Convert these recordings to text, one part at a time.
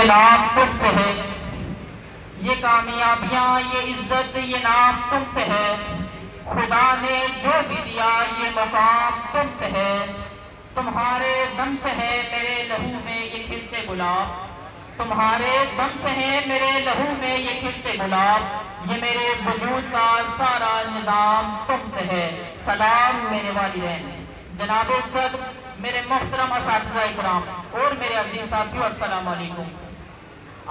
یہ نام تم سے ہے، یہ کامیابیاں یہ عزت یہ نام تم سے ہے، خدا نے جو بھی دیا یہ مقام تم سے ہے، تمہارے دم سے ہے میرے لہو میں یہ کھلتے گلاب، تمہارے دم سے ہے میرے لہو میں یہ کھلتے گلاب، یہ میرے وجود کا سارا نظام تم سے ہے۔ سلام میرے والدین، جناب صدر، میرے محترم اساتذہ اکرام اور میرے عزیز ساتھیوں، السلام علیکم۔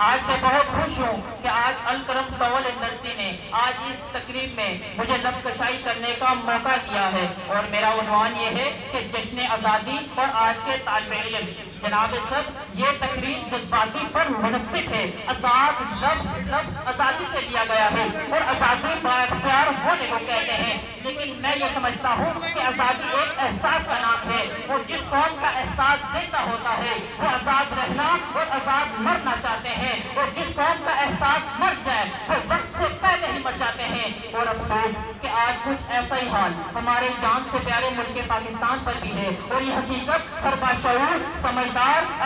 آج میں بہت خوش ہوں کہ آج الکرم ٹاول انڈسٹری نے آج اس تقریب میں مجھے لب کشائی کرنے کا موقع دیا ہے، اور میرا عنوان یہ ہے کہ جشن آزادی اور آج کے طالب علم۔ جناب صدر، یہ تقریب جذباتی پر منحصر ہے۔ آزاد لفظ آزادی سے لیا گیا ہے، اور آزادی بااختیار ہونے کو کہتے ہیں، لیکن میں یہ سمجھتا ہوں کہ آزادی ایک احساس کا نام ہے، اور جس قوم کا احساس زندہ ہوتا ہے وہ آزاد رہنا اور آزاد مرنا چاہتے ہیں، اور جس قوم کا احساس مر جائے وہ وقت سے پہلے ہی مر جاتے ہیں۔ اور افسوس کہ آج کچھ ایسا ہی حال ہمارے جان سے پیارے ملک پاکستان پر بھی ہے، اور یہ حقیقت ہر باشعور سمجھدار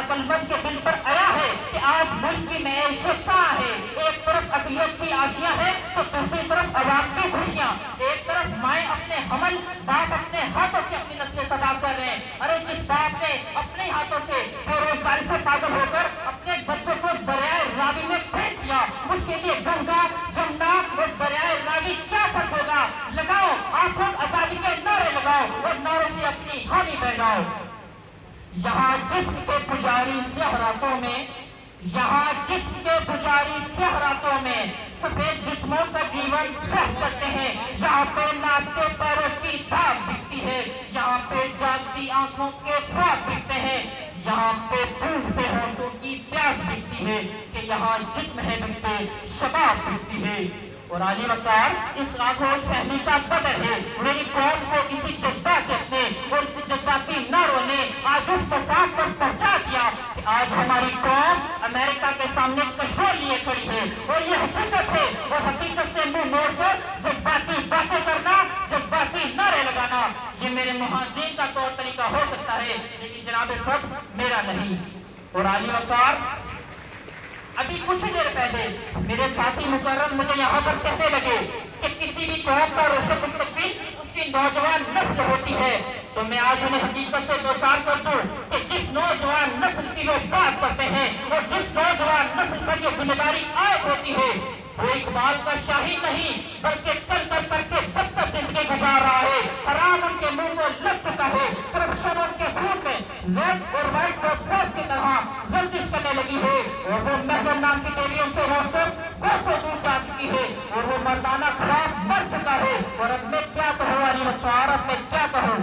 عقل مند کے دل پر آیا ہے کہ آج ملک کی معیشت کہاں ہے۔ ایک طرف اقلیت کی آشیاں ہیں تو دوسری طرف عوام کی خوشیاں، ایک طرف مائیں اپنے حمل باپ اپنے ہاتھوں سے اپنی نسلیں تباہ کر رہے ہیں۔ ارے جس باپ نے اپنے ہاتھوں سے بے روزگاری سے پاگل ہو کر اپنے بچوں کو دریائے راوی میں پھینک دیا، اس کے لیے گنگا جمنا اور دریائے راوی کیا فرق ہوگا؟ لگاؤ آپ لوگ آزادی کے نعرے لگاؤ اور نعروں سے اپنی حامی بہلاؤ۔ یہاں جسم کے پجاری سیاہ راتوں میں، یہاں جسم کے پجاری سیاہ راتوں میں سفید جسموں کا جیون صرف کرتے ہیں، یہاں پہ ناچتے پیروں کی دھاپ بکتی ہے، یہاں پہ جاگتی آنکھوں کے خواب بکتے ہیں، یہاں پہ دھوپ سے ہونٹوں کی پیاس بکتی ہے کہ یہاں جسم ہے بکتے شباب بکتی ہے۔ اور عالی وقار اس آغوش فہمی کا بدر ہے، میری قوم کو اسی جذبہ کہتے اور اسی جذباتی نعروں نے آج اس وفاق پر پہنچا دیا کہ آج ہماری قوم امریکہ کے سامنے کشور لیے کھڑی ہے، اور یہ حقیقت ہے، اور حقیقت سے منہ موڑ کر جذباتی باتیں کرنا، جذباتی نعرے لگانا یہ میرے محاذین کا طور طریقہ ہو سکتا ہے، لیکن جناب صدر میرا نہیں۔ اور عالی وقار ابھی کچھ دیر پہلے میرے ساتھی مکرم مجھے یہاں پر کہنے لگے کہ کسی بھی قوم کا روشن مستقبل اس کی نوجوان نسل ہوتی ہے، تو میں آج انہیں حقیقت سے دوچار کر دوں کہ جس نوجوان نسل کی وہ بات کرتے ہیں اور جس نوجوان نسل پر یہ ذمہ داری عائد ہوتی ہے وہ اقبال کا شاہین نہیں بلکہ کر کے بدتر زندگی گزار رہا ہے۔ حرام ان کے منہ کو لگ چکا ہے، کرپشن ان کے خون میں لیفٹ اور رائٹ پروسیس کی طرح ورزش کرنے لگی ہے، اور وہ محرم نام کی ٹیلیوں سے روک کر کوسوں دور جا چکی ہے، اور وہ مردانہ خراب مر چکا ہے۔ اور اب میں کیا کہوں علی وقار، اب میں کیا کہوں؟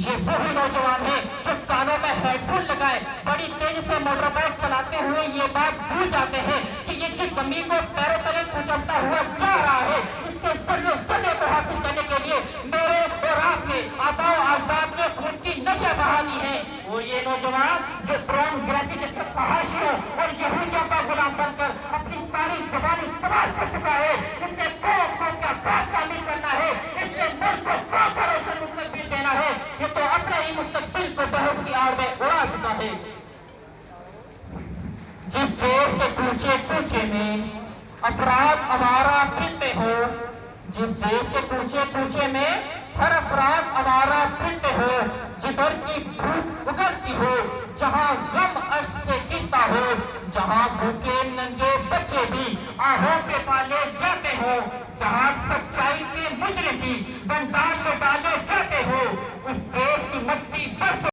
یہ وہی نوجوان ہیں جو کانوں میں ہیڈ فون لگائے بڑی تیزی سے موٹر بائک چلاتے ہوئے یہ بات بھول جاتے ہیں کہ یہ جس زمین کو پیروں تلے کچلتا ہوا جا رہا ہے اس کے ذرے کو حاصل کرنے کے لیے میرے اور آپ نے آباء و اجداد کے خون کی ندیاں بہانی ہیں۔ اور یہ نوجوان جو ڈرون گرافی جیسے فحاشیوں اور یہودیوں کا غلام بن کر اپنی ساری جوانی تباہ کر چکا ہے، اس نے قوم کو کیا بات تعمیر کرنا ہے، اس نے ملک کو کون سا روشن مستقبل دینا ہے، یہ تو اپنے ہی مستقبل کو بحث کی آڑ میں اڑا چکا ہے۔ جس دیش کے کوچے کوچے میں افراد آوارہ پھرتے ہو، جس دیش کے کوچے کوچے میں ہر افراد آوارہ پھرتے ہو، جدھر کی بھوک اگلتی ہو، جہاں غم عرش سے گرتا ہو، جہاں بھوکے ننگے بچے بھی آہوں پہ پالے جاتے ہو، جہاں سچائی کے مجرم بھی زندان میں ڈالے